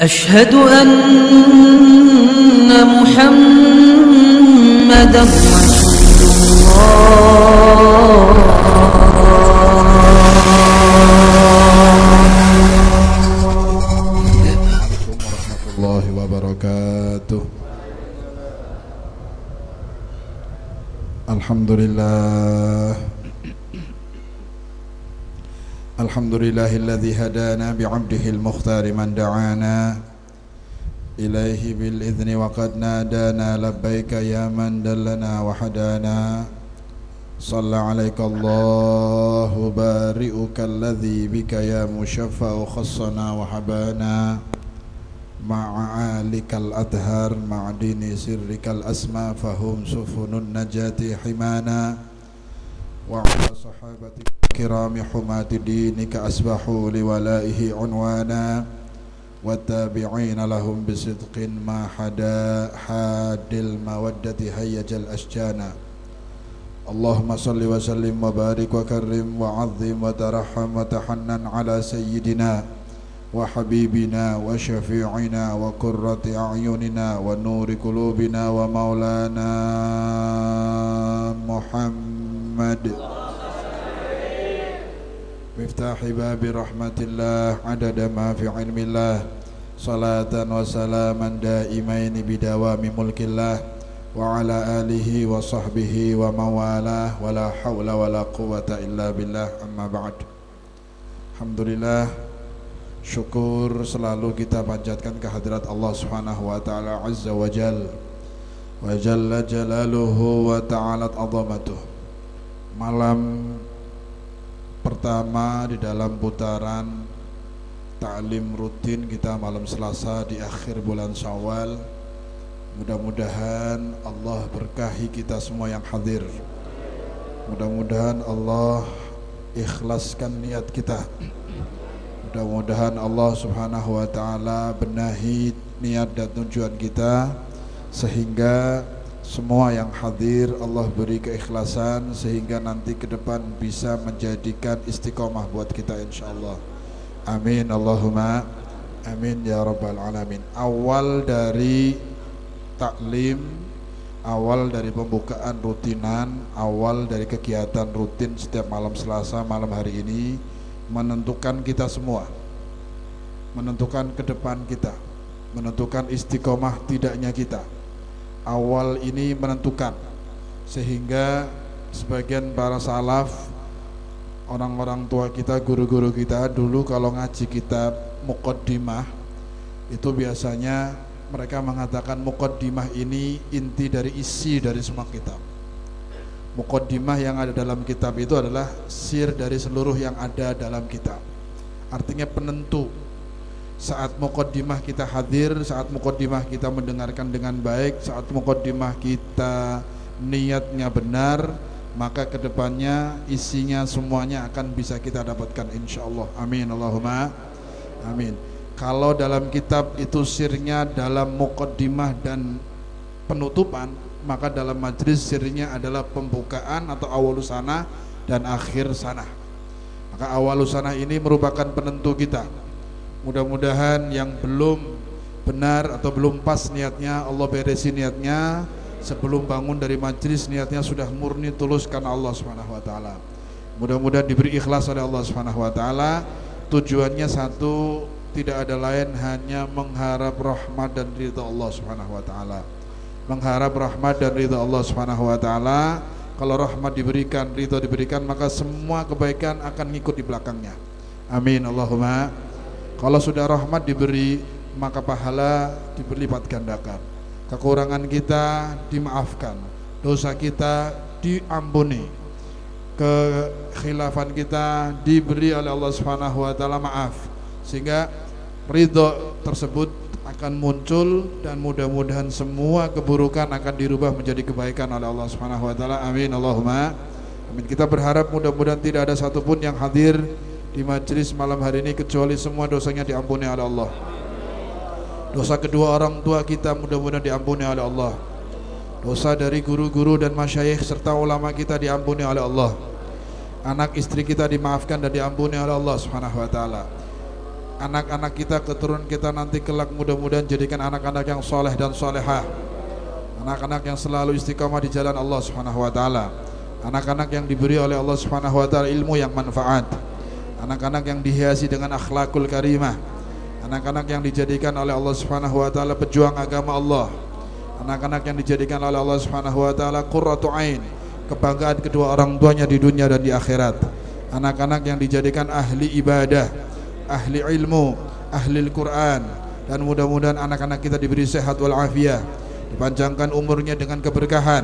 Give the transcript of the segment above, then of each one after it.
أشهد أن محمدا رسول الله وبركاته. الحمد لله الذي هدانا بعبده المختار من دعانا إليه بالإذن وقد نادانا لبيك يا من دلنا وحدانا صلى عليك الله بارئك الذي بك يا مشفع خصنا وحبانا مع آلك الأطهار مع دين سرك الأسمى فهم سفن النجاة حمانا وعلى صحابتك الكرام حماة دينك أسبحوا لولائه عنوانا والتابعين لهم بصدق ما حاد المودة هيج الأشجانا اللهم صل وسلم وبارك وكرم وعظم وترحم وتحنن على سيدنا وحبيبنا وشفيعنا وقرة أعيننا ونور قلوبنا ومولانا محمد مفتاح باب رحمة الله عدد ما في علم الله صلاة وسلاما دائمين بدوام ملك الله وعلى آله وصحبه وموالاه ولا حول ولا قوة إلا بالله أما بعد. Alhamdulillah, syukur selalu kita panjatkan kehadirat Allah Subhanahu wa taala azza wa jalla wa jalla jalaluhu wa ta'alat azamatuh. Malam pertama di dalam putaran ta'lim rutin kita malam Selasa di akhir bulan Syawal. Mudah-mudahan Allah berkahi kita semua yang hadir. Mudah-mudahan Allah ikhlaskan niat kita. Mudah-mudahan Allah Subhanahu wa taala benahi niat dan tujuan kita sehingga semua yang hadir Allah beri keikhlasan sehingga nanti ke depan bisa menjadikan istiqomah buat kita insyaallah. Amin Allahumma amin ya rabbal alamin. Awal dari taklim, awal dari pembukaan rutinan, awal dari kegiatan rutin setiap malam Selasa malam hari ini menentukan kita semua, menentukan ke depan kita, menentukan istiqomah tidaknya kita. Awal ini menentukan sehingga sebagian para salaf, orang-orang tua kita, guru-guru kita dulu kalau ngaji kitab muqaddimah itu biasanya mereka mengatakan muqaddimah ini inti dari isi dari semua kitab. Muqaddimah yang ada dalam kitab itu adalah sir dari seluruh yang ada dalam kitab. Artinya penentu. Saat muqaddimah kita hadir, saat muqaddimah kita mendengarkan dengan baik, saat muqaddimah kita niatnya benar, maka kedepannya isinya semuanya akan bisa kita dapatkan insyaallah. Amin Allahumma amin. Kalau dalam kitab itu sirnya dalam muqaddimah dan penutupan, maka dalam majlis sirnya adalah pembukaan atau awalus sanah dan akhir sanah. Maka awalus sanah ini merupakan penentu kita. Mudah-mudahan yang belum benar atau belum pas niatnya Allah beresin niatnya sebelum bangun dari majlis, niatnya sudah murni tulus karena Allah Subhanahu wa taala. Mudah-mudahan diberi ikhlas oleh Allah Subhanahu wa taala. Tujuannya satu, tidak ada lain hanya mengharap rahmat dan ridha Allah Subhanahu wa taala. Mengharap rahmat dan ridha Allah Subhanahu wa taala. Kalau rahmat diberikan, ridha diberikan, maka semua kebaikan akan ngikut di belakangnya. Amin Allahumma. Kalau sudah rahmat diberi, maka pahala berlipat gandakan. Kekurangan kita dimaafkan, dosa kita diampuni, kekhilafan kita diberi oleh Allah Subhanahu wa taala maaf, sehingga ridho tersebut akan muncul dan mudah-mudahan semua keburukan akan dirubah menjadi kebaikan oleh Allah Subhanahu wa taala. Amin Allahumma amin. Kita berharap mudah-mudahan tidak ada satupun yang hadir di majelis malam hari ini kecuali semua dosanya diampuni oleh Allah. Dosa kedua orang tua kita mudah-mudahan diampuni oleh Allah. Dosa dari guru-guru dan masyayikh serta ulama kita diampuni oleh Allah. Anak istri kita dimaafkan dan diampuni oleh Allah Subhanahu wa taala. anak-anak kita, keturunan kita nanti kelak mudah-mudahan jadikan anak-anak yang soleh dan solehah, anak-anak yang selalu istiqamah di jalan Allah Subhanahu wa taala, anak-anak yang diberi oleh Allah Subhanahu wa taala ilmu yang manfaat, anak-anak yang dihiasi dengan akhlakul karimah, anak-anak yang dijadikan oleh Allah Subhanahu wa taala pejuang agama Allah, anak-anak yang dijadikan oleh Allah Subhanahu wa taala qurratu ain, kebanggaan kedua orang tuanya di dunia dan di akhirat, anak-anak yang dijadikan ahli ibadah, ahli ilmu, ahli Al-Quran, dan mudah-mudahan anak-anak kita diberi sehat walafiat, dipanjangkan umurnya dengan keberkahan,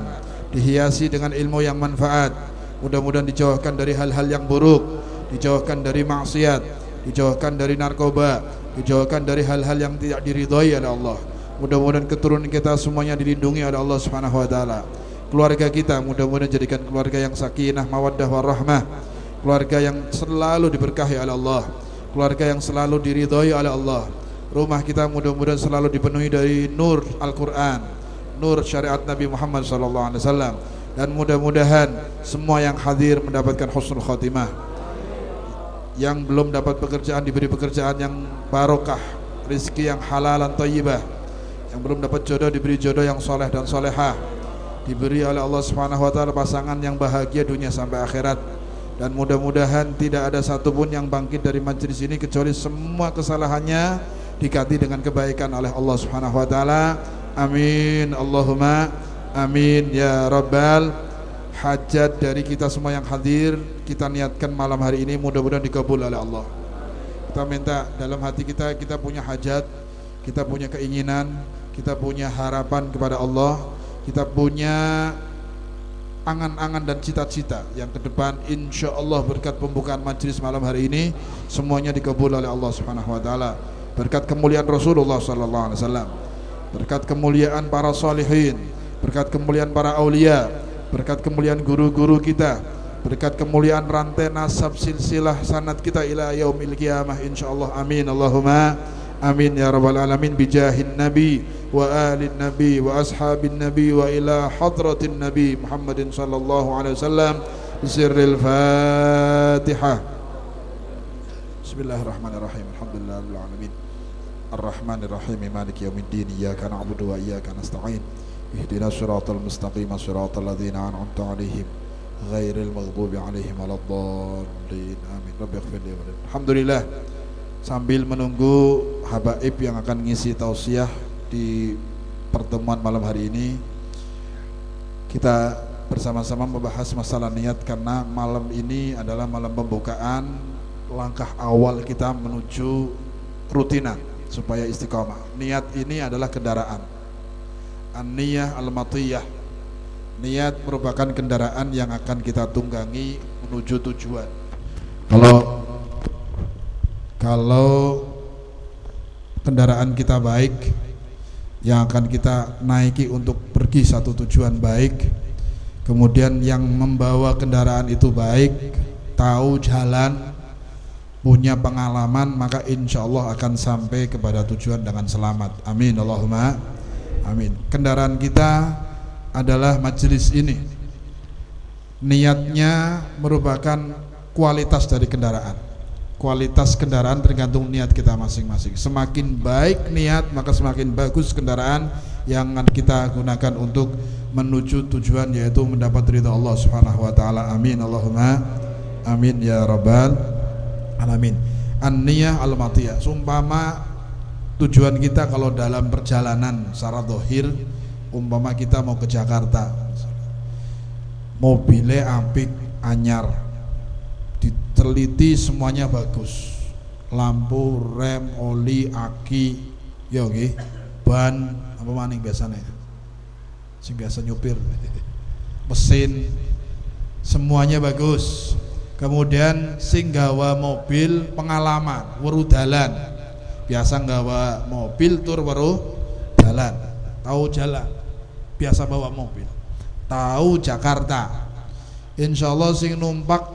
dihiasi dengan ilmu yang manfaat, mudah-mudahan dijauhkan dari hal-hal yang buruk, dijauhkan dari maksiat, dijauhkan dari narkoba, dijauhkan dari hal-hal yang tidak diridhai oleh Allah. Mudah-mudahan keturunan kita semuanya dilindungi oleh Allah Subhanahu wa taala. Keluarga kita mudah-mudahan jadikan keluarga yang sakinah, mawaddah warahmah, keluarga yang selalu diberkahi oleh Allah, keluarga yang selalu diridhai oleh Allah. Rumah kita mudah-mudahan selalu dipenuhi dari nur Al-Quran, nur syariat Nabi Muhammad SAW, dan mudah-mudahan semua yang hadir mendapatkan husnul khotimah. Yang belum dapat pekerjaan diberi pekerjaan yang barokah, rizki yang halalan thayyibah. Yang belum dapat jodoh diberi jodoh yang soleh dan solehah, diberi oleh Allah Subhanahu wa taala pasangan yang bahagia dunia sampai akhirat. Dan mudah-mudahan tidak ada satupun yang bangkit dari majelis ini kecuali semua kesalahannya diganti dengan kebaikan oleh Allah Subhanahu wa taala. Amin Allahumma amin ya rabbal. Hajat dari kita semua yang hadir kita niatkan malam hari ini mudah-mudahan dikabul oleh Allah. Kita minta dalam hati kita punya hajat, kita punya keinginan, kita punya harapan kepada Allah, kita punya angan-angan dan cita-cita yang ke depan insya Allah berkat pembukaan majelis malam hari ini semuanya dikabul oleh Allah Subhanahu wa taala, berkat kemuliaan Rasulullah sallallahu alaihi wasallam, berkat kemuliaan para salihin, berkat kemuliaan para aulia, berkat kemuliaan guru-guru kita, berkat kemuliaan rantai nasab silsilah sanad kita ila yaumil qiyamah insyaallah. Amin Allahumma amin ya rabbal alamin bijahin nabi wa alin nabi wa ashabin nabi wa ila hadratin nabi Muhammadin sallallahu alaihi wasallam bisirril Fatihah. Bismillahirrahmanirrahim. Alhamdulillahirabbil alamin. Arrahmanirrahim. Maliki yaumiddin. Iyyaka na'budu wa iyyaka nasta'in. Ihdinas siratal mustaqim, siratal ladzina an'amta 'alaihim ghairil maghdubi 'alaihim waladdallin. Amin. Rabbighfirli wa li. Alhamdulillah. Sambil menunggu habaib yang akan ngisi tausiah di pertemuan malam hari ini, kita bersama-sama membahas masalah niat karena malam ini adalah malam pembukaan langkah awal kita menuju rutinan supaya istiqomah. Niat ini adalah kendaraan. An-niyah al-matiyah. Niat merupakan kendaraan yang akan kita tunggangi menuju tujuan. Kalau kendaraan kita baik, yang akan kita naiki untuk pergi satu tujuan baik, kemudian yang membawa kendaraan itu baik, tahu jalan, punya pengalaman, maka insya Allah akan sampai kepada tujuan dengan selamat. Amin Allahumma amin. Kendaraan kita adalah majelis ini. Niatnya merupakan kualitas dari kendaraan. Kualitas kendaraan tergantung niat kita masing-masing. Semakin baik niat, maka semakin bagus kendaraan yang kita gunakan untuk menuju tujuan, yaitu mendapat ridha Allah Subhanahu wa taala. Amin Allahumma amin ya rabbal alamin. An-niyah al-matiyah. Sumpama tujuan kita kalau dalam perjalanan secara zahir, umpama kita mau ke Jakarta, mobilnya apik anyar, diteliti semuanya bagus, lampu, rem, oli, aki, ya nggih, ban, apa maning biasanya, sing biasa nyupir, mesin, semuanya bagus. Kemudian sing gawa mobil pengalaman, weruh dalan, biasa gawa mobil tur weruh dalan, tahu jalan, biasa bawa mobil, tahu Jakarta. Insya Allah sing numpak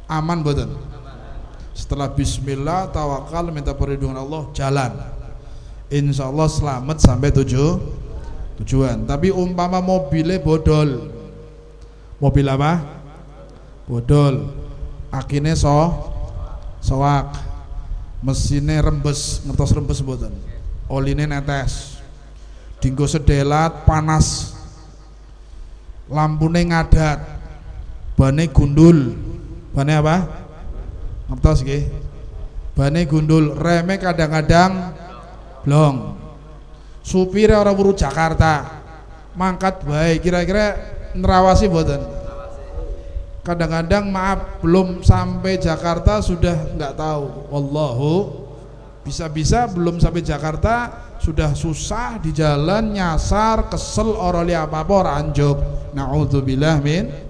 aman betul. Setelah bismillah tawakal minta perlindungan Allah jalan, insya Allah selamat sampai tujuan. Tapi umpama mobilnya bodol, mobil apa? Bodol, akine soak, Mesinnya rembes, ngertos rembes mboten. Oline netes. Dinggo sedelat panas. Lampune ngadat. Bane gundul. Bane apa? Ngertos nggih? Bane gundul, reme kadang-kadang blong. Supire ora weru Jakarta. Mangkat bae, kira-kira nerawasi mboten? Kadang-kadang maaf belum sampai Jakarta sudah nggak tahu. Wallahu, bisa-bisa belum sampai Jakarta sudah susah di jalan, nyasar, kesel, oroli apa-apa ora anjuk. Naudzubillah min.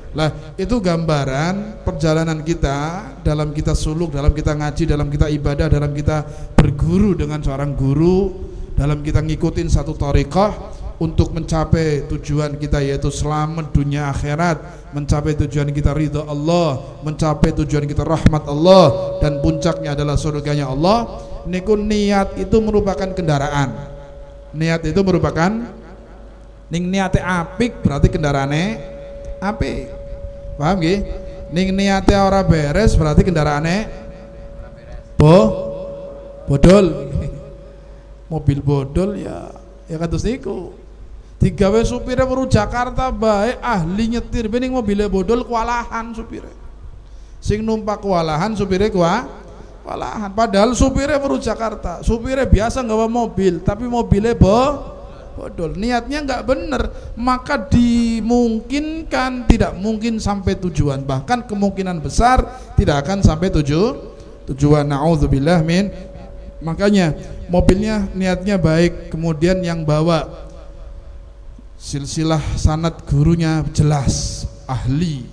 Lah itu gambaran perjalanan kita dalam kita suluk, dalam kita ngaji, dalam kita ibadah, dalam kita berguru dengan seorang guru, dalam kita ngikutin satu thariqah untuk mencapai tujuan kita, yaitu selamat dunia akhirat, mencapai tujuan kita ridha Allah, mencapai tujuan kita rahmat Allah, dan puncaknya adalah surganya Allah. Niku niat itu merupakan kendaraan. Niat itu merupakan ning niate apik berarti kendaraane apik. Paham nggih? Ning niate ora beres berarti kendaraane bodol. Mobil bodol ya kados niku. Digawe supire weru Jakarta bae ahli nyetir bening mobile bodol kewalahan supire. Sing numpak kewalahan supire kewalahan. Padahal supire weru Jakarta, supire biasa nggawa mobil tapi mobile bodol. Niatnya nggak bener, maka dimungkinkan tidak mungkin sampai tujuan. Bahkan kemungkinan besar tidak akan sampai tujuan. Naudzubillah min. Makanya mobilnya niatnya baik, kemudian yang bawa silsilah sanad gurunya jelas, ahli.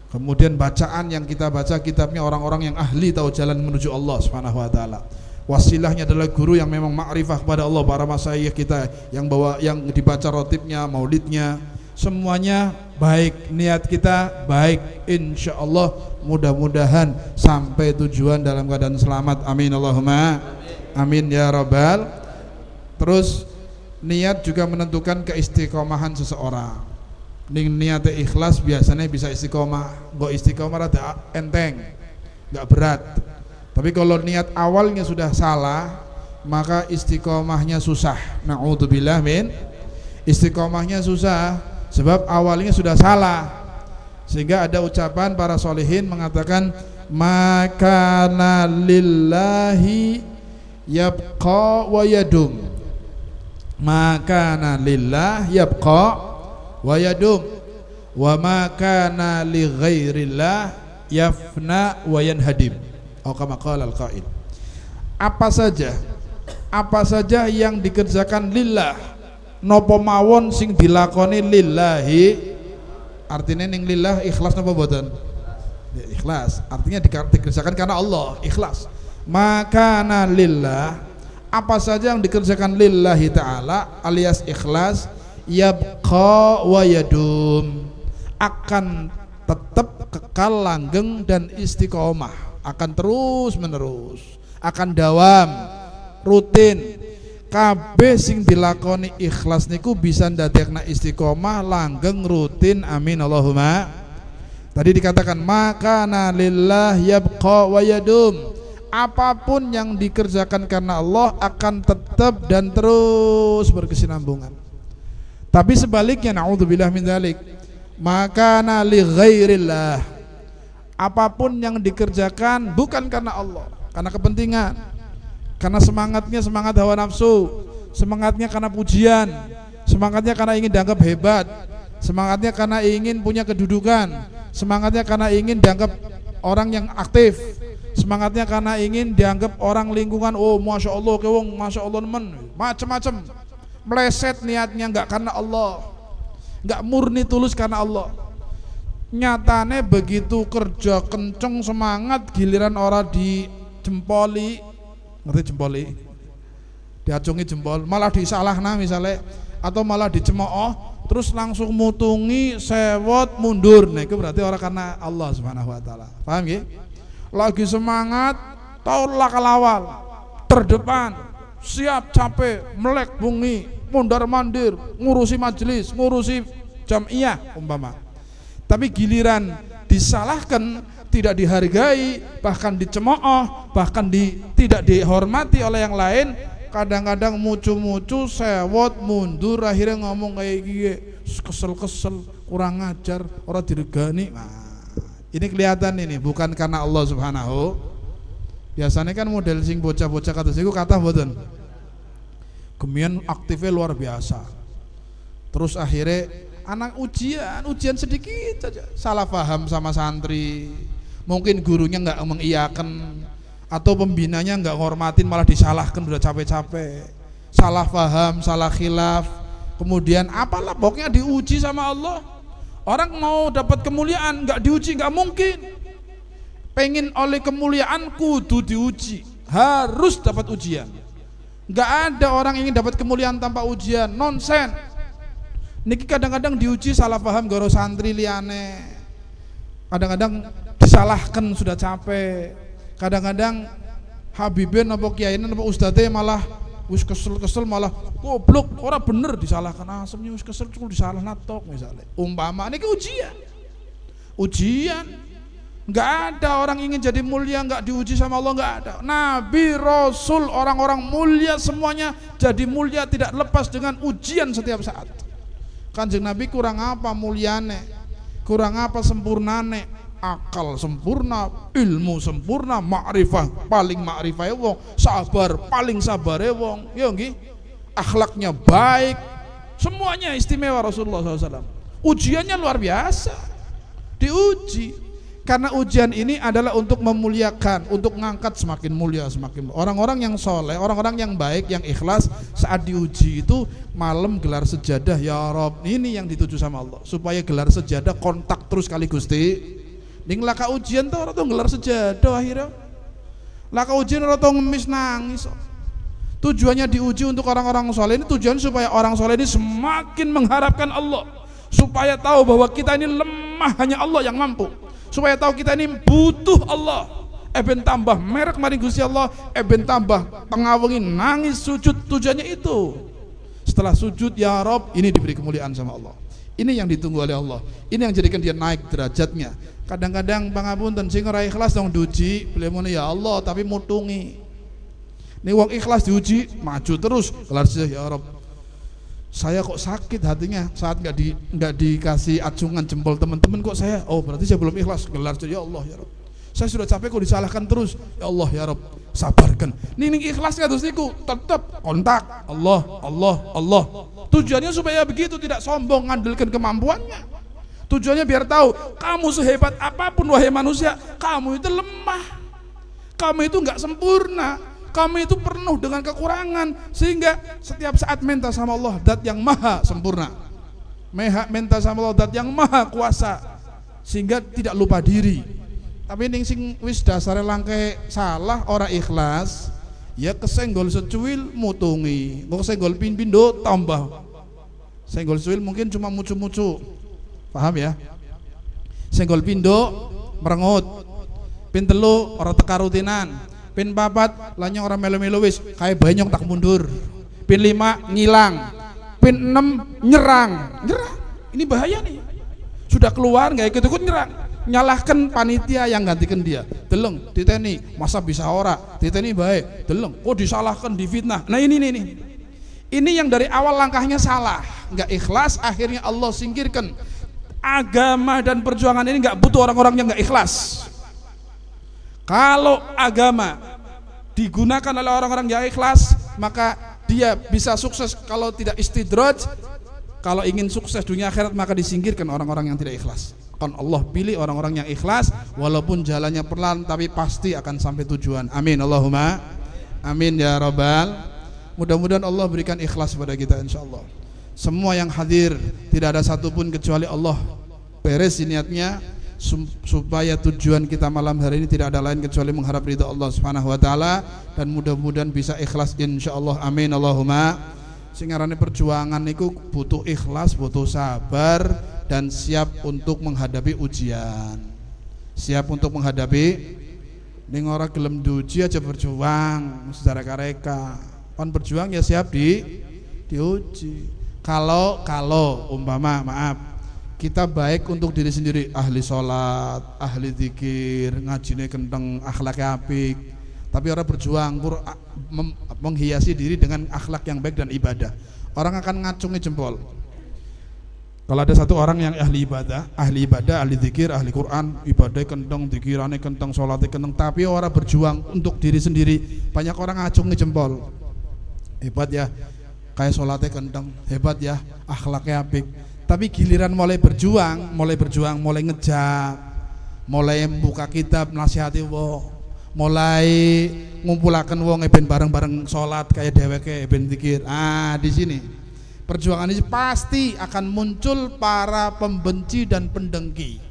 Kemudian bacaan yang kita baca kitabnya orang-orang yang ahli tahu jalan menuju Allah Subhanahu wa taala. Wasilahnya adalah guru yang memang ma'rifah kepada Allah, para masyayikh kita yang bawa, yang dibaca rotibnya, maulidnya, semuanya baik, niat kita baik, insyaallah mudah-mudahan sampai tujuan dalam keadaan selamat. Amin Allahumma amin ya rabbal. Terus niat juga menentukan keistiqomahan seseorang. Niat ikhlas biasanya bisa istiqomah. Nggak istiqomah rada enteng, nggak berat. Tapi kalau niat awalnya sudah salah, maka istiqomahnya susah. Na'udzubillah min. Istiqomahnya susah sebab awalnya sudah salah. Sehingga ada ucapan para solihin mengatakan makana lillahi yabqa wa yadum. Makana lillah yabqa wa yadum wa makana li ghairillah yafna wa yanhadim. Atau kama qala al-qail. Apa saja yang dikerjakan lillah, napa mawon sing dilakoni lillahi, artinya ning lillah ikhlas napa mboten? Ya, ikhlas. Artinya dikerjakan karena Allah, ikhlas. Makana lillah, apa saja yang dikerjakan lillahi ta'ala alias ikhlas, yabqa wa yadum, akan tetap kekal langgeng dan istiqomah, akan terus menerus, akan dawam, rutin. Kabeh sing dilakoni ikhlas niku bisa ndadekna istiqomah, langgeng, rutin. Amin Allahumma. Tadi dikatakan makana lillah yabqa wa yadum, apapun yang dikerjakan karena Allah akan tetap dan terus berkesinambungan. Tapi sebaliknya, naudzubillah min dzalik, makana li ghairillah, apapun yang dikerjakan bukan karena Allah, karena kepentingan, karena semangatnya semangat hawa nafsu, semangatnya karena pujian, semangatnya karena ingin dianggap hebat, semangatnya karena ingin punya kedudukan, semangatnya karena ingin dianggap orang yang aktif, semangatnya karena ingin dianggap orang lingkungan, oh masya Allah kewong, masya Allah nemen, macam-macam. Meleset niatnya, nggak karena Allah, nggak murni tulus karena Allah. Nyatane begitu kerja kenceng semangat, giliran orang dijempoli, ngerti jempoli, diacungi jempol, malah disalahna misalnya, atau malah dicemooh, terus langsung mutungi, sewot, mundur. Nah itu berarti orang karena Allah Subhanahu wa taala. Paham ya? Lagi semangat, taulah kalawal, terdepan, siap capek, melek bungi, mundar mandir, ngurusi majelis, ngurusi jam'iyah umpama. Tapi giliran disalahkan, tidak dihargai, bahkan dicemooh, bahkan tidak dihormati oleh yang lain, kadang-kadang mucu-mucu, sewot, mundur, akhirnya ngomong kayak gini, kesel-kesel, kurang ngajar, orang diregani. Nah, ini kelihatan ini bukan karena Allah Subhanahu. Biasanya kan model sing bocah-bocah kata siku kata mboten. Kemudian aktifnya luar biasa. Terus akhirnya anak ujian sedikit saja salah paham sama santri. Mungkin gurunya nggak mengiyakan atau pembinanya nggak ngormatin, malah disalahkan, udah capek-capek, salah paham, salah khilaf, kemudian apalah pokoknya diuji sama Allah. Orang mau dapat kemuliaan nggak diuji nggak mungkin. Pengen oleh kemuliaan kudu diuji, harus dapat ujian. Nggak ada orang ingin dapat kemuliaan tanpa ujian, nonsen. Niki kadang-kadang diuji salah paham goro santri liane, kadang-kadang disalahkan sudah capek, kadang-kadang habibin apa kiainan apa ustadze malah wis kesel malah goblok, orang bener disalahkan, asemnya wis kesel cuma disalah natok misalnya. Umpama niki ujian, nggak ada orang ingin jadi mulia nggak diuji sama Allah, nggak ada. Nabi, Rasul, orang-orang mulia semuanya jadi mulia tidak lepas dengan ujian setiap saat. Kanjeng Nabi kurang apa muliane, kurang apa sempurnane, akal sempurna, ilmu sempurna, ma'rifah paling ma'rifah wong, sabar paling sabare wong, ya nggih, akhlaknya baik, semuanya istimewa Rasulullah SAW. Ujiannya luar biasa, diuji. Karena ujian ini adalah untuk memuliakan, untuk ngangkat semakin mulia. Orang-orang yang soleh, orang-orang yang baik, yang ikhlas, saat diuji itu malam gelar sejadah, ya Rob, ini yang dituju sama Allah, supaya gelar sejadah kontak terus kali Gusti. Ning laka ujian tuh orang tuh gelar sejadah akhirnya. Laka ujian orang tuh ngemis nangis. Tujuannya diuji untuk orang-orang soleh ini, tujuan supaya orang soleh ini semakin mengharapkan Allah, supaya tahu bahwa kita ini lemah, hanya Allah yang mampu. Supaya tahu kita ini butuh Allah. Ben tambah merek mari Gusti Allah, ben tambah pengawengin nangis sujud, tujuannya itu. Setelah sujud ya Rob, ini diberi kemuliaan sama Allah. Ini yang ditunggu oleh Allah. Ini yang jadikan dia naik derajatnya. Kadang-kadang pangapunten sing ora ikhlas dong diuji, beliau ya Allah tapi mutungi. Nih wong ikhlas diuji, maju terus, kelar ya Rob. Saya kok sakit hatinya saat nggak dikasih acungan jempol teman-teman, kok saya, oh berarti saya belum ikhlas, gelar ya Allah ya Rob. Saya sudah capek kok disalahkan terus, ya Allah ya Rob, sabarkan. Ning ikhlas nggak terus niku tetap kontak Allah. Tujuannya supaya begitu, tidak sombong ngandalkan kemampuannya. Tujuannya biar tahu kamu sehebat apapun wahai manusia, kamu itu lemah, kamu itu nggak sempurna. Kamu itu penuh dengan kekurangan, sehingga setiap saat minta sama Allah Dat yang maha sempurna, minta sama Allah Dat yang maha kuasa, sehingga tidak lupa diri. Tapi ning sing wis dasare langke salah, ora ikhlas, ya kesenggol secuil mutungi, kok senggol pindo tambah. Senggol secuil mungkin cuma mucu-mucu, paham ya? Senggol pindo merengut, pin telu ora teka rutinan, pin papat lanyong orang melo-melo wis kayak banyong tak mundur, pin 5 ngilang, pin 6 nyerang. Ini bahaya nih, sudah keluar nggak ikut-ikut nyerang, nyalahkan panitia yang gantikan dia. Deleng diteni masa bisa ora, diteni baik, deleng kok disalahkan, difitnah. Nah ini yang dari awal langkahnya salah, nggak ikhlas, akhirnya Allah singkirkan. Agama dan perjuangan ini nggak butuh orang-orang yang nggak ikhlas. Kalau agama digunakan oleh orang-orang yang ikhlas, maka dia bisa sukses. Kalau tidak istidraj, kalau ingin sukses dunia akhirat, maka disingkirkan orang-orang yang tidak ikhlas. Kan Allah pilih orang-orang yang ikhlas, walaupun jalannya perlahan tapi pasti akan sampai tujuan. Amin Allahumma amin ya rabbal. Mudah-mudahan Allah berikan ikhlas pada kita insyaallah. Semua yang hadir tidak ada satupun kecuali Allah beres niatnya, supaya tujuan kita malam hari ini tidak ada lain kecuali mengharap ridha Allah Subhanahu wa taala, dan mudah-mudahan bisa ikhlas insyaallah. Amin Allahumma. Singarane perjuangan niku butuh ikhlas, butuh sabar, dan siap untuk menghadapi ujian. Siap untuk menghadapi, ning ora gelem diuji aja berjuang secara kareka. Kon berjuang ya siap diuji. Kalau umpama maaf kita baik untuk diri sendiri, ahli sholat, ahli zikir, ngajine kenteng, akhlaknya apik, tapi orang berjuang menghiasi diri dengan akhlak yang baik dan ibadah, orang akan ngacungi jempol. Kalau ada satu orang yang ahli ibadah, ahli zikir, ahli Quran, ibadah kenteng, zikirane kenteng, sholatnya kenteng, tapi orang berjuang untuk diri sendiri, banyak orang ngacungi jempol. Hebat ya, kayak sholatnya kenteng, hebat ya, akhlaknya apik. Tapi giliran mulai berjuang, mulai ngejak, mulai membuka kitab nasihati wong, mulai ngumpulaken wong ben bareng-bareng sholat kayak dheweke ben zikir. Di sini perjuangan ini pasti akan muncul para pembenci dan pendengki.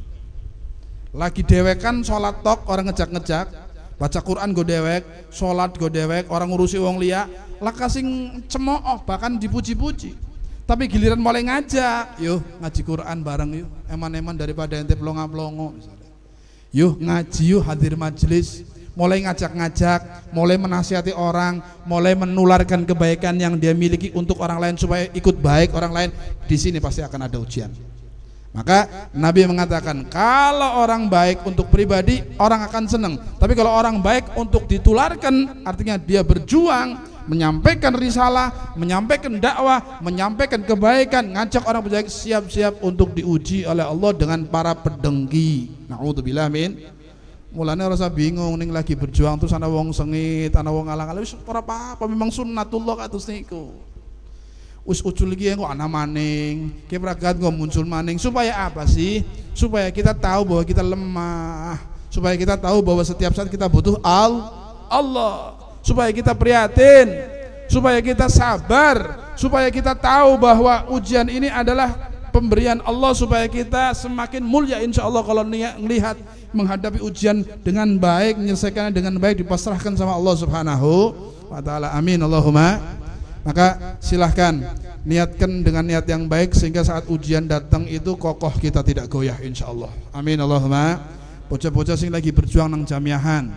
Lagi dewekan sholat tok, orang ngejak-ngejak, baca Quran go dewek, sholat go dewek, orang ngurusi wong liya, lah kasing cemooh bahkan dipuji-puji. Tapi giliran mulai ngajak, yuk ngaji Quran bareng yuk, eman-eman daripada ente plonga-plongo misalnya. Yuk ngaji yuk, hadir majelis, mulai ngajak-ngajak, mulai menasihati orang, mulai menularkan kebaikan yang dia miliki untuk orang lain supaya ikut baik orang lain. Di sini pasti akan ada ujian. Maka Nabi mengatakan, kalau orang baik untuk pribadi, orang akan senang. Tapi kalau orang baik untuk ditularkan, artinya dia berjuang menyampaikan risalah, menyampaikan dakwah, menyampaikan kebaikan, ngajak orang baik, siap-siap untuk diuji oleh Allah dengan para pedengki. Na'udzubillah min. Mulane rasa bingung ning lagi berjuang terus ana wong sengit, ana wong ngalang-alang, wis ora apa-apa, memang sunnatullah kados niku. Wis ucul iki kok ana maning, ki pragat kok muncul maning, supaya apa sih? Supaya kita tahu bahwa kita lemah, supaya kita tahu bahwa setiap saat kita butuh Allah, supaya kita prihatin, supaya kita sabar, supaya kita tahu bahwa ujian ini adalah pemberian Allah supaya kita semakin mulia insyaallah kalau melihat menghadapi ujian dengan baik, menyelesaikannya dengan baik, dipasrahkan sama Allah Subhanahu wa taala. Amin Allahumma. Maka silahkan niatkan dengan niat yang baik sehingga saat ujian datang itu kokoh kita tidak goyah insyaallah. Amin Allahumma. Bocah-bocah sing lagi berjuang nang jamiahan,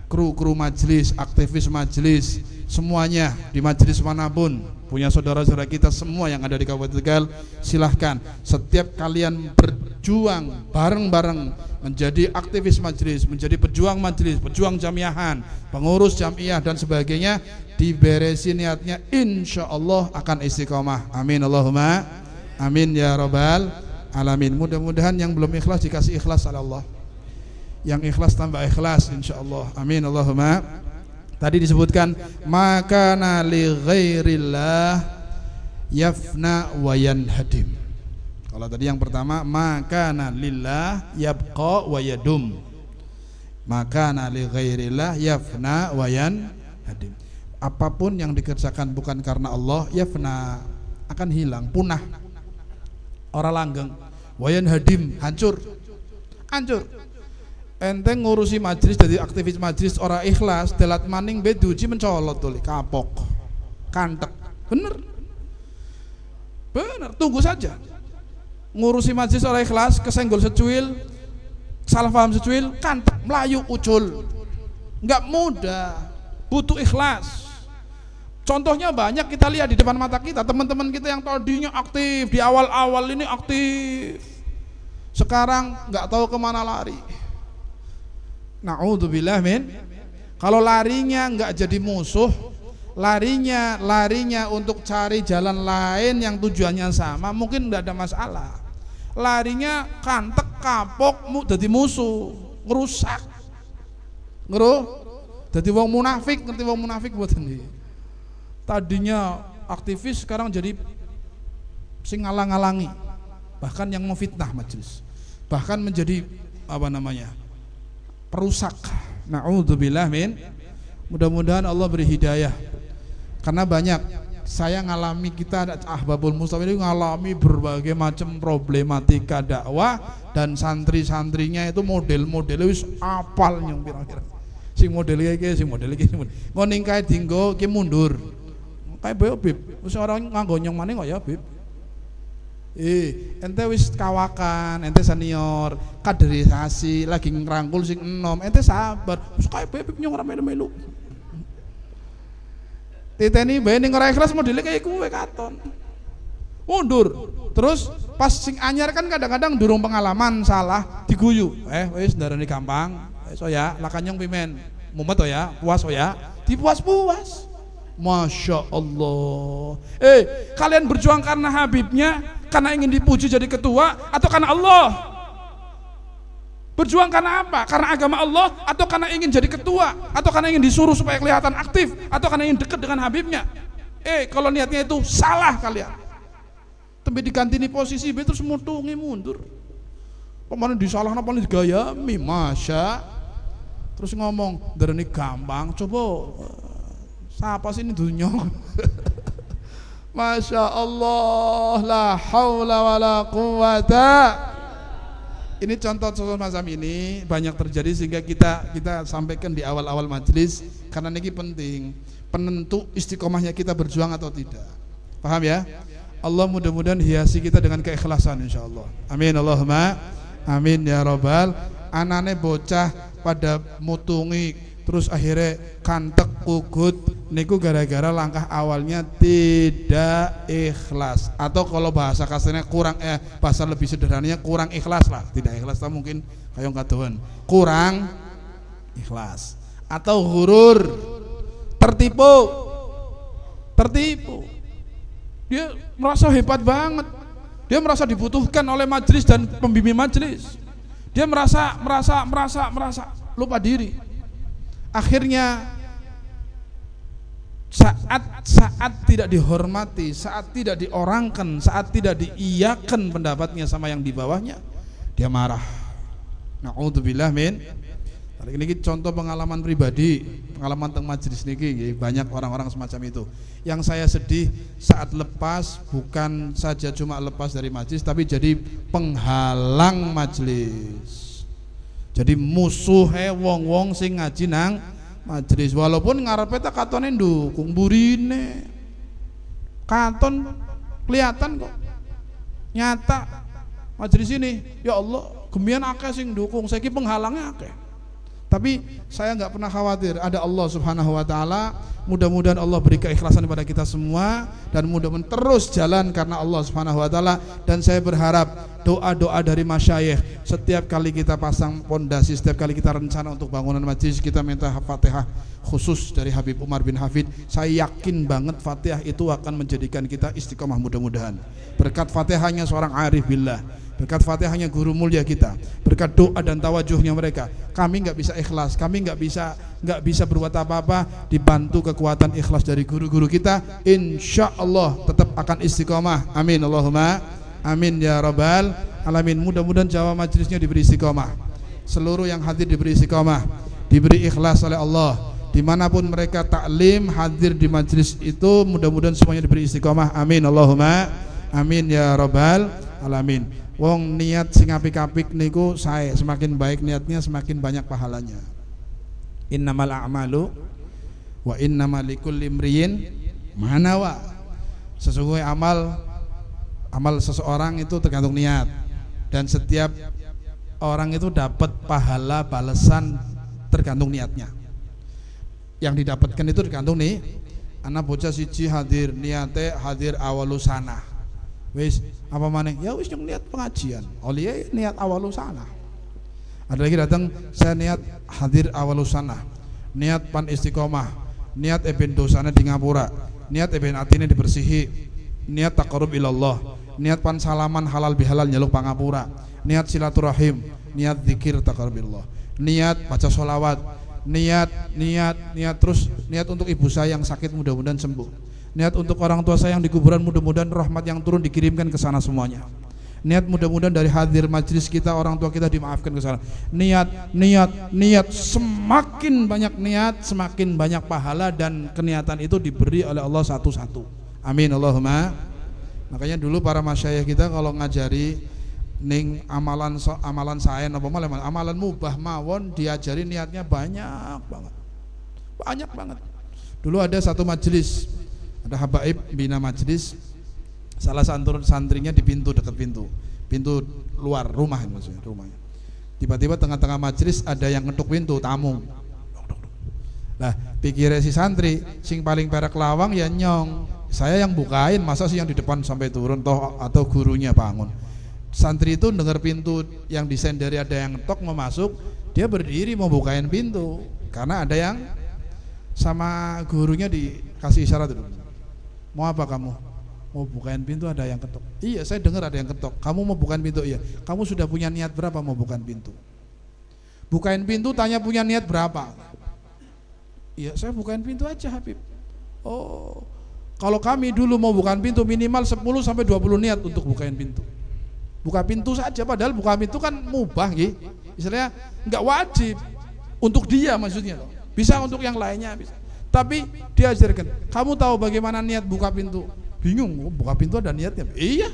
kru majelis, aktivis majelis, semuanya di majelis manapun, punya saudara-saudara kita semua yang ada di Kabupaten Tegal, silahkan setiap kalian berjuang bareng-bareng menjadi aktivis majelis, menjadi pejuang majelis, pejuang jamiahan, pengurus jamiah dan sebagainya, diberesi niatnya, insya Allah akan istiqomah. Amin Allahumma amin ya rabbal alamin. Mudah-mudahan yang belum ikhlas dikasih ikhlas oleh Allah, yang ikhlas tambah ikhlas insyaallah. Amin Allahumma. Tadi disebutkan makana li ghairillah yafna wa yanhadim. Kalau tadi yang pertama makana lillah yabqa wa yadum. Makana li ghairillah yafna wa yanhadim. Apapun yang dikerjakan bukan karena Allah, yafna, akan hilang, punah, ora langgeng. Wa yanhadim, hancur. Ente ngurusi majelis, jadi aktivis majelis orang ikhlas, delat maning beduji mencolot tuh, kapok, kantek, bener, tunggu saja. Ngurusi majelis orang ikhlas, kesenggol secuil, salah paham secuil, kantek, melayu, ucul, nggak mudah, butuh ikhlas. Contohnya banyak kita lihat di depan mata kita, teman-teman kita yang tadinya aktif, di awal-awal ini aktif, sekarang nggak tahu kemana lari. Na'udzubillah min. Kalau larinya enggak jadi musuh, larinya untuk cari jalan lain yang tujuannya sama, mungkin enggak ada masalah. Larinya kantek, kapok, jadi musuh, ngerusak, jadi wong munafik. Ngerti wong munafik buat ini? Tadinya aktivis, sekarang jadi sing ngalang-alangi, bahkan yang memfitnah majelis, bahkan menjadi perusak. Na'udzubillah min. Mudah-mudahan Allah beri hidayah. Karena banyak saya ngalami, kita Ahbabul Mustafa ini ngalami berbagai macam problematika dakwah, dan santri-santrinya itu model-model wis apal nyong pira-pira. Sing model iki, sing model iki. Ngoning kae dinggo ki mundur. Kae bae Bib. Wis ora nganggo nyong maneh kok ya Bib. Ente wis kawakan, ente senior, kaderisasi, lagi ngerangkul sing enom, ente sabar. Wis kae bebek nyong ora melu-melu. Titeni bae ning ora ikhlas modele kaya kowe katon. mundur. Terus pas sing anyar kan kadang-kadang durung pengalaman salah diguyu. Wis ndarani gampang. So ya, lakanyong pimen. Mumet to ya, puas to ya. Dipuas-puas. Masya Allah. Kalian berjuang karena Habibnya, karena ingin dipuji jadi ketua, atau karena Allah? Berjuang karena apa? Karena agama Allah, atau karena ingin jadi ketua, atau karena ingin disuruh supaya kelihatan aktif, atau karena ingin dekat dengan Habibnya? Kalau niatnya itu salah kalian. Tapi diganti nih posisi, terus mutungi mundur. Pemain disalahkan paling digayami, masya. Terus ngomong, dari ini gampang, coba siapa sih ini dunia? Masya Allah, la haula wa la quwata. Ini contoh macam ini banyak terjadi sehingga kita sampaikan di awal-awal majelis karena ini penting, penentu istiqomahnya kita berjuang atau tidak. Paham ya? Allah mudah-mudahan hiasi kita dengan keikhlasan insyaallah. Amin Allahumma amin ya rabbal. Anane bocah pada mutungi terus akhirnya kantek kugut niku gara-gara langkah awalnya tidak ikhlas, atau kalau bahasa kasarnya kurang bahasa lebih sederhananya kurang ikhlas lah. Tidak ikhlas tak mungkin kayong kadoan, kurang ikhlas atau hurur, tertipu. Dia merasa hebat banget, dia merasa dibutuhkan oleh majelis dan pembimbing majelis, dia merasa lupa diri. Akhirnya saat tidak dihormati, saat tidak diorangkan, saat tidak diiyakan pendapatnya sama yang di bawahnya, dia marah. Na'udzubillah min. Ini contoh pengalaman pribadi, pengalaman teng majelis niki, banyak orang-orang semacam itu. Yang saya sedih saat lepas, bukan saja cuma lepas dari majelis, tapi jadi penghalang majelis. Jadi musuhe wong-wong sing ngaji nang majelis, walaupun ngarepe tak katone ndukung burine. Katon kelihatan kok. Nyata majelis ini, ya Allah, gemian akeh sing ndukung, saiki penghalangnya akeh. Tapi saya nggak pernah khawatir, ada Allah Subhanahu wa taala. Mudah-mudahan Allah beri keikhlasan kepada kita semua dan mudah-mudahan terus jalan karena Allah Subhanahu wa taala. Dan saya berharap doa-doa dari masyayikh, setiap kali kita pasang pondasi, setiap kali kita rencana untuk bangunan majelis, kita minta Fatihah khusus dari Habib Umar bin Hafid. Saya yakin banget Fatihah itu akan menjadikan kita istiqomah mudah-mudahan. Berkat Fatihahnya seorang arif billah, berkat Fatihahnya guru mulia kita, berkat doa dan tawajuhnya mereka, kami nggak bisa ikhlas, kami nggak bisa berbuat apa-apa. Dibantu kekuatan ikhlas dari guru-guru kita, insya Allah tetap akan istiqomah. Amin Allahumma amin ya rabbal alamin. Mudah-mudahan Jawa majelisnya diberi istiqomah, seluruh yang hadir diberi istiqomah, diberi ikhlas oleh Allah. Dimanapun mereka taklim hadir di majelis itu, mudah-mudahan semuanya diberi istiqomah. Amin Allahumma amin ya rabbal alamin. Wong niat sing apik-apik niku sae, semakin baik niatnya semakin banyak pahalanya. Innamal a'malu wa innamal likulli imri'in ma nawa. Sesungguhnya amal seseorang itu tergantung niat, dan setiap orang itu dapat pahala balasan tergantung niatnya. Yang didapatkan itu tergantung nih, anak bocah siji hadir niate hadir awalusana. Wis apa maneh? Ya wis yang niat pengajian. Oleh niat awalusana. Ada lagi datang, saya niat hadir awalusana, niat pan istiqomah, niat eben dosanya di ngapura, niat eben atine dibersihi, niat taqarrub ilallah, niat pan salaman halal bihalal nyeluk pangapura, niat silaturahim, niat zikir taqarrub ilallah, niat baca sholawat, niat terus niat untuk ibu saya yang sakit mudah-mudahan sembuh, niat untuk orang tua saya yang di kuburan mudah-mudahan rahmat yang turun dikirimkan ke sana semuanya. Niat mudah-mudahan dari hadir majelis kita orang tua kita dimaafkan ke sana. Niat semakin banyak niat semakin banyak pahala, dan keniatan itu diberi oleh Allah satu-satu. Amin Allahumma. Makanya dulu para masyayikh kita kalau ngajari ning amalan saya apa malah amalan mubah mawon diajari niatnya banyak banget. Dulu ada satu majelis, ada habaib bina majelis, salah satu santrinya di dekat pintu luar rumah, maksudnya rumahnya. Tiba-tiba tengah-tengah majelis ada yang ngetuk pintu, tamu. Lah pikirnya si santri sing paling perak lawang ya nyong. Saya yang bukain, masa sih yang di depan sampai turun toh, atau gurunya bangun. Santri itu dengar pintu yang disendari ada yang ngetok mau masuk, dia berdiri mau bukain pintu karena ada yang sama gurunya dikasih isyarat dulu. Mau apa kamu? Mau bukain pintu, ada yang ketok. Iya, saya dengar ada yang ketok. Kamu mau bukain pintu? Iya. Kamu sudah punya niat berapa mau bukain pintu? Bukain pintu tanya punya niat berapa? Iya, saya bukain pintu aja Habib. Oh, kalau kami dulu mau bukain pintu minimal 10 sampai 20 niat untuk bukain pintu. Buka pintu saja, padahal buka pintu kan mubah gitu. Istilahnya enggak wajib untuk dia, maksudnya loh. Bisa untuk yang lainnya bisa. Tapi diajarkan, kamu tahu bagaimana niat buka pintu? Bingung, buka pintu ada niatnya. Iya.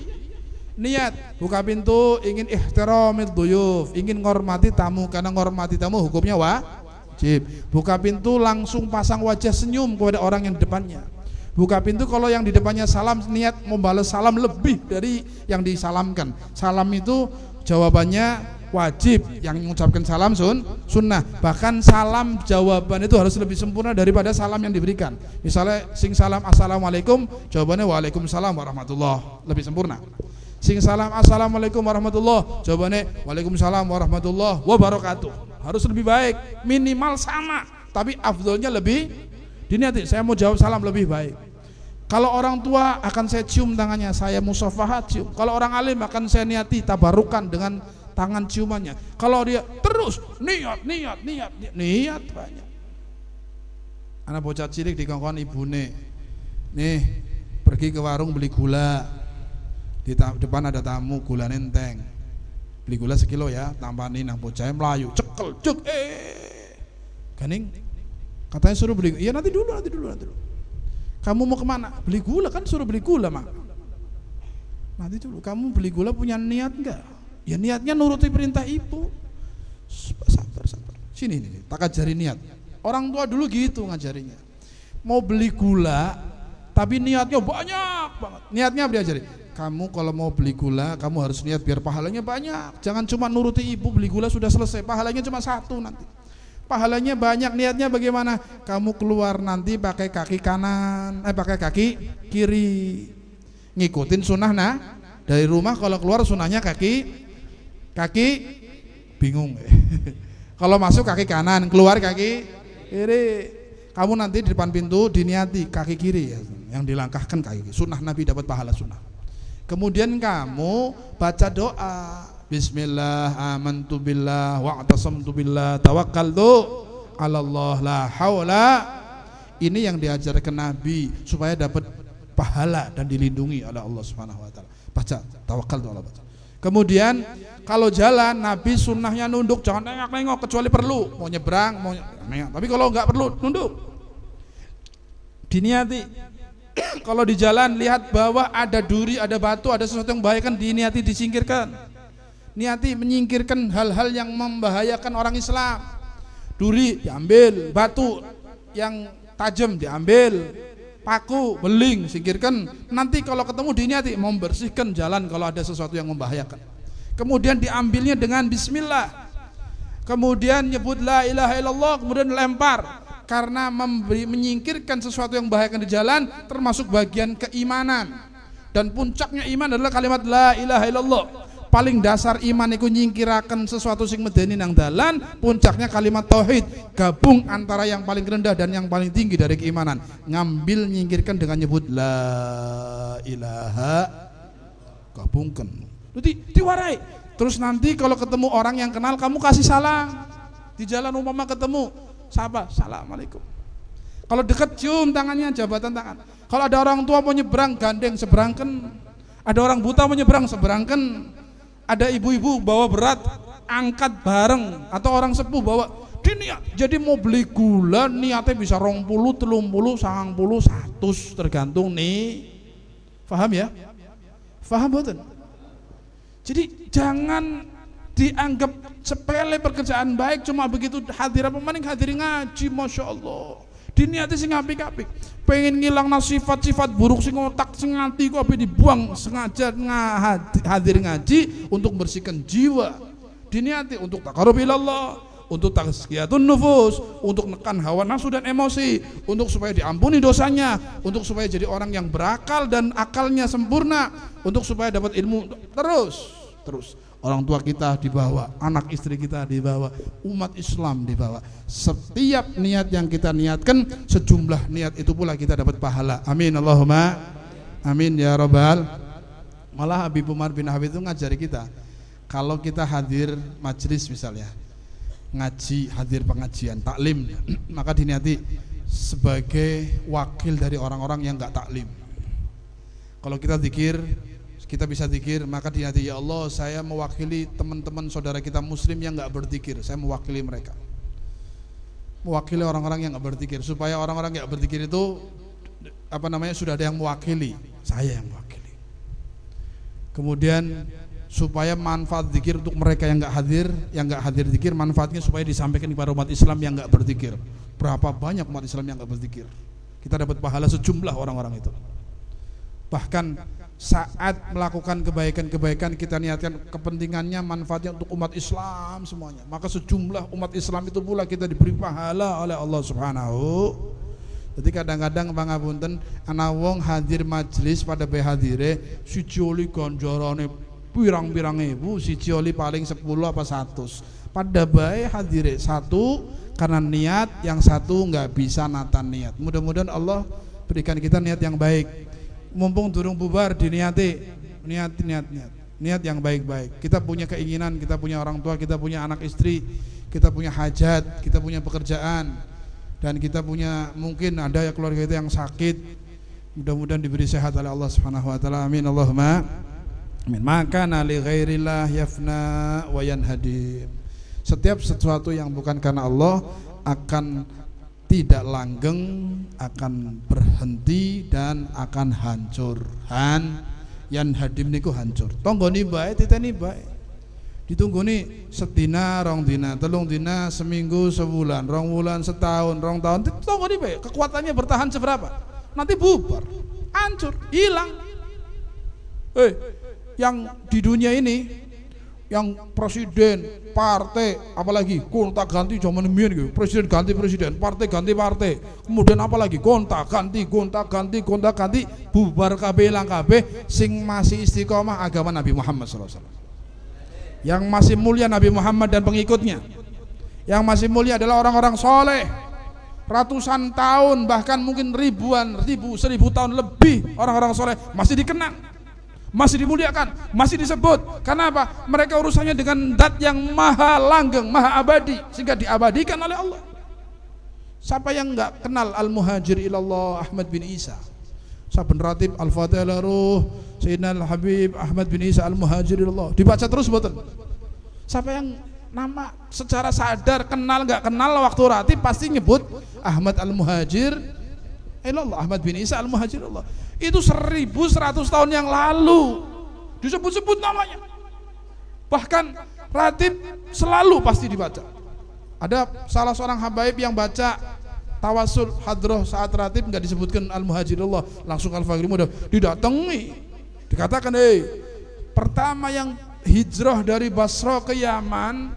Niat buka pintu ingin ihtiramil duyuf, ingin ngormati tamu, karena ngormati tamu hukumnya wajib. Buka pintu langsung pasang wajah senyum kepada orang yang di depannya. Buka pintu kalau yang di depannya salam, niat membalas salam lebih dari yang disalamkan. Salam itu jawabannya wajib, yang mengucapkan salam sunnah. Bahkan salam jawaban itu harus lebih sempurna daripada salam yang diberikan. Misalnya sing salam assalamualaikum, jawabannya waalaikumsalam warahmatullah, lebih sempurna. Sing salam assalamualaikum warahmatullah, jawabannya waalaikumsalam warahmatullah wabarakatuh. Harus lebih baik, minimal sama, tapi afdolnya lebih diniati. Saya mau jawab salam lebih baik. Kalau orang tua akan saya cium tangannya, saya musafahat cium. Kalau orang alim akan saya niati tabarukan dengan tangan ciumannya. Kalau dia terus niat banyak. Anak bocah cilik dikongkon ibune, nih pergi ke warung beli gula, di depan ada tamu, gula nenteng, beli gula sekilo ya, tampani nang bocahnya melayu, cekel cek, ganing, katanya suruh beli, iya nanti dulu. Kamu mau kemana? Beli gula, kan suruh beli gula mak. Nanti dulu, kamu beli gula punya niat enggak? Ya niatnya nuruti perintah ibu. Sabar. Sini nih, tak ajari niat. Orang tua dulu gitu ngajarinya. Mau beli gula, tapi niatnya banyak banget. Niatnya diajari. Kamu kalau mau beli gula, kamu harus niat biar pahalanya banyak. Jangan cuma nuruti ibu, beli gula sudah selesai. Pahalanya cuma 1 nanti. Pahalanya banyak, niatnya bagaimana? Kamu keluar nanti pakai kaki kanan, pakai kaki kiri. Ngikutin sunnah dari rumah kalau keluar sunnahnya kaki bingung. Kalau masuk kaki kanan, keluar kaki kiri. Kamu nanti di depan pintu diniati kaki kiri ya, yang dilangkahkan kaki kiri. Sunnah Nabi dapat pahala sunnah. Kemudian kamu baca doa. Bismillah amantu billah wa'tasamtu billah tawakkaltu 'ala Allah la haula. Ini yang diajarkan Nabi supaya dapat pahala dan dilindungi oleh Allah Subhanahu wa taala. Baca tawakkaltu 'ala Allah. Kemudian kalau jalan Nabi sunnahnya nunduk, jangan nengok-nengok kecuali perlu, mau nyebrang, mau nengok. Tapi kalau enggak perlu nunduk. Diniati. Kalau di jalan lihat bahwa ada duri, ada batu, ada sesuatu yang bahaya, kan diniati disingkirkan. Niati menyingkirkan hal-hal yang membahayakan orang Islam. Duri diambil, batu yang tajam diambil, paku, beling singkirkan. Nanti kalau ketemu diniati membersihkan jalan kalau ada sesuatu yang membahayakan. Kemudian diambilnya dengan bismillah. Kemudian nyebut la ilaha illallah, kemudian lempar. Karena menyingkirkan sesuatu yang membahayakan di jalan termasuk bagian keimanan. Dan puncaknya iman adalah kalimat la ilaha illallah. Paling dasar iman itu nyingkirakan sesuatu sing medeni nang dalan, puncaknya kalimat tauhid, gabung antara yang paling rendah dan yang paling tinggi dari keimanan, ngambil nyingkirkan dengan nyebut la ilaha, gabungkan. Diwarai. Terus nanti kalau ketemu orang yang kenal kamu kasih salam. Di jalan umpama ketemu, sapa, assalamualaikum. Kalau dekat cium tangannya, jabatan tangan. Kalau ada orang tua mau nyebrang, gandeng seberangkan. Ada orang buta mau nyebrang, seberangkan. Ada ibu-ibu bawa berat, angkat bareng. Atau orang sepuh bawa, diniat. Jadi mau beli gula niatnya bisa 20, 30, 90, 100 tergantung nih. Paham ya? Paham betul? Jadi jangan dianggap sepele pekerjaan baik cuma begitu hadir apa maning hadir ngaji, Masya Allah. Diniati sing apik-apik. Pengen ngilang sifat-sifat buruk sing otak sing ati ku ape dibuang sengaja hadir ngaji untuk bersihkan jiwa. Diniati untuk taqarrub ilallah, untuk tazkiyatun nufus, untuk menekan hawa nafsu dan emosi, untuk supaya diampuni dosanya, untuk supaya jadi orang yang berakal dan akalnya sempurna, untuk supaya dapat ilmu. Terus orang tua kita dibawa, anak istri kita dibawa, umat Islam dibawa. Setiap niat yang kita niatkan, sejumlah niat itu pula kita dapat pahala. Amin Allahumma amin ya rabbal. Malah Habib Umar bin Habib itu ngajari kita, kalau kita hadir majelis misalnya ngaji, hadir pengajian taklim, maka diniati sebagai wakil dari orang-orang yang enggak taklim. Kalau kita zikir, kita bisa zikir, maka diniati, ya Allah, saya mewakili teman-teman saudara kita muslim yang enggak berzikir, saya mewakili mereka, mewakili orang-orang yang enggak berzikir, supaya orang-orang yang enggak berzikir itu sudah ada yang mewakili, saya yang mewakili. Kemudian supaya manfaat zikir untuk mereka yang enggak hadir zikir, manfaatnya supaya disampaikan kepada umat Islam yang enggak berzikir. Berapa banyak umat Islam yang enggak berzikir, kita dapat pahala sejumlah orang-orang itu. Bahkan saat melakukan kebaikan-kebaikan, kita niatkan kepentingannya, manfaatnya untuk umat Islam semuanya, maka sejumlah umat Islam itu pula kita diberi pahala oleh Allah Subhanahu. Jadi kadang-kadang pangapunten ana wong hadir majelis pada bae hadire siji oli ganjarane pirang-pirang ibu, siji oli paling 10 apa 100. Pada bae hadire satu karena niat, yang satu enggak bisa natan niat. Mudah-mudahan Allah berikan kita niat yang baik. Mumpung durung bubar diniati, niat yang baik-baik. Kita punya keinginan, kita punya orang tua, kita punya anak istri, kita punya hajat, kita punya pekerjaan, dan kita punya mungkin ada ya keluarga kita yang sakit. Mudah-mudahan diberi sehat oleh Allah Subhanahu wa taala. Amin Allahumma amin. Maka li ghairillah yafna wa yanhadim. Setiap sesuatu yang bukan karena Allah akan tidak langgeng, akan berhenti dan akan hancur. Yanhadim niku hancur. Tonggoni bae, titeni bae. Ditungguni sedina, rong dina, telung dina, seminggu, sebulan, rong bulan, setahun, rong tahun. Tonggoni bae. Kekuatannya bertahan seberapa? Nanti bubar, hancur, hilang. Yang di dunia ini, yang presiden, partai, apalagi gonta ganti zaman mbiyen gitu. Presiden ganti presiden, partai ganti partai. Kemudian apalagi gonta ganti, bubar kabeh, ilang kabeh. Sing masih istiqomah agama Nabi Muhammad SAW. Yang masih mulia Nabi Muhammad dan pengikutnya. Yang masih mulia adalah orang-orang soleh. Ratusan tahun, bahkan mungkin seribu tahun lebih orang-orang soleh masih dikenang, masih dimuliakan, masih disebut. Karena apa? Mereka urusannya dengan zat yang maha langgeng, maha abadi, sehingga diabadikan oleh Allah. Siapa yang enggak kenal Al-Muhajir ilallah Ahmad bin Isa? Saben ratib Al-Fatihah ruh Sayyidina Al-Habib Ahmad bin Isa Al-Muhajir ilallah dibaca terus betul. Siapa yang nama secara sadar kenal enggak kenal, waktu ratib pasti nyebut Ahmad Al-Muhajir ilallah, Ahmad bin Isa Al-Muhajir ilallah. Itu 1100 tahun yang lalu disebut-sebut namanya. Bahkan ratib selalu pasti dibaca. Ada salah seorang habaib yang baca tawasul hadroh saat ratib nggak disebutkan Al-Muhajirullah, langsung Al-Faqir mudah didatangi, dikatakan pertama yang hijrah dari Basra ke Yaman,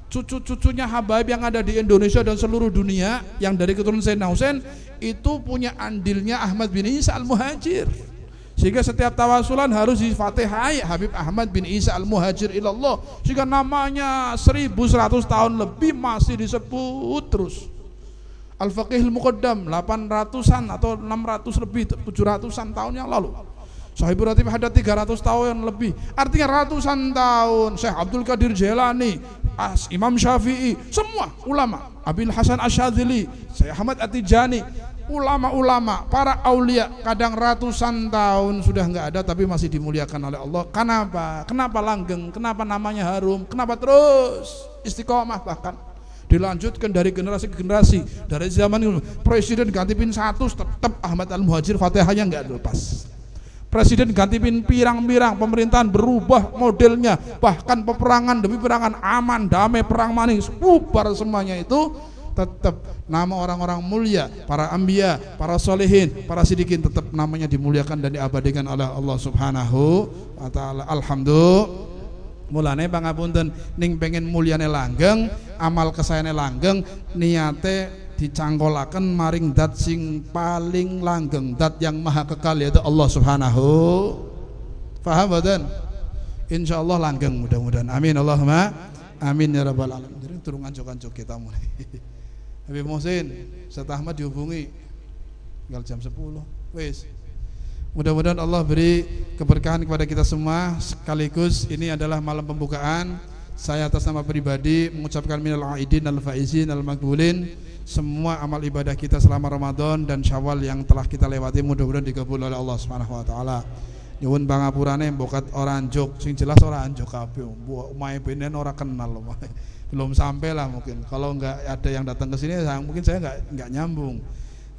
cucu-cucunya habaib yang ada di Indonesia dan seluruh dunia yang dari keturunan Sayyidina Husain itu punya andilnya Ahmad bin Isa Al-Muhajir. Sehingga setiap tawasulan harus difatihai Habib Ahmad bin Isa Al-Muhajir ilallah, sehingga namanya 1100 tahun lebih masih disebut terus. Al-Faqih Al-Muqaddam 800-an atau 600 lebih, 700-an tahun yang lalu. Sahibul Ratib ada 300 tahun lebih, artinya ratusan tahun. Syekh Abdul Qadir Jailani, Imam Syafi'i, semua ulama, Abil Hasan Asyadzili, Syekh Ahmad At-Tijani, ulama-ulama, para aulia, kadang ratusan tahun sudah enggak ada tapi masih dimuliakan oleh Allah. Kenapa? Kenapa langgeng? Kenapa namanya harum? Kenapa terus istiqomah, bahkan dilanjutkan dari generasi ke generasi, dari zaman presiden ganti pin 100 tetap Ahmad Al-Muhajir, Fatihahnya enggak lepas. Presiden ganti pin pirang-pirang, pemerintahan berubah modelnya, bahkan peperangan demi peperangan, aman, damai, perang manis, bubar semuanya itu tetap nama orang-orang mulia, para anbiya, para solehin, para sidikin tetap namanya dimuliakan dan diabadikan oleh Allah Subhanahu wa taala. Mulane pangapunten ning pengen mulyane langgeng, amal kesayane langgeng, niate dicangkolaken maring dat sing paling langgeng, dat yang maha kekal yaitu Allah Subhanahu. Paham mboten? Insyaallah langgeng mudah-mudahan. Amin Allahumma amin ya rabbal alamin. Jadi turun anjuk-anjuk kita mulai. Habib Muhsin, Ustaz Ahmad dihubungi tinggal jam 10. Wis. Mudah-mudahan Allah beri keberkahan kepada kita semua. Sekaligus ini adalah malam pembukaan. Saya atas nama pribadi mengucapkan minal aidin al faizin al makbulin. Semua amal ibadah kita selama Ramadan dan Syawal yang telah kita lewati mudah-mudahan dikabul oleh Allah Subhanahu wa taala. Nyuwun pangapurane mbokat ora anjuk, sing jelas ora anjuk kabeh. Omahe benen ora kenal omahe. Belum sampai lah mungkin. Kalau enggak ada yang datang ke sini mungkin saya enggak nyambung.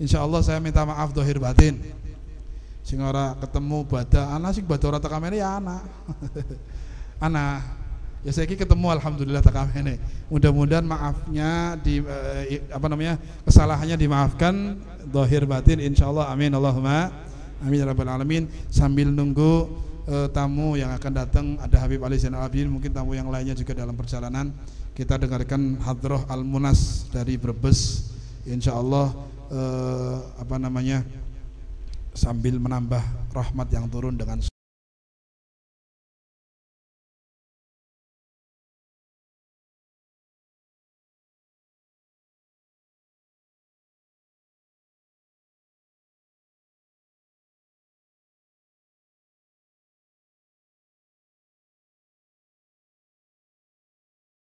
Insyaallah saya minta maaf zahir batin. Sing ora ketemu bada ana sing bada ora tekamene ya ana. Ana ya saiki ketemu alhamdulillah tekamene. Mudah-mudahan maafnya kesalahannya dimaafkan zahir batin insyaallah amin Allahumma amin ya rabbal alamin. Sambil nunggu tamu yang akan datang, ada Habib Ali Zainal Abidin, mungkin tamu yang lainnya juga dalam perjalanan. Kita dengarkan Hadroh Al-Munas dari Brebes insyaallah sambil menambah rahmat yang turun dengan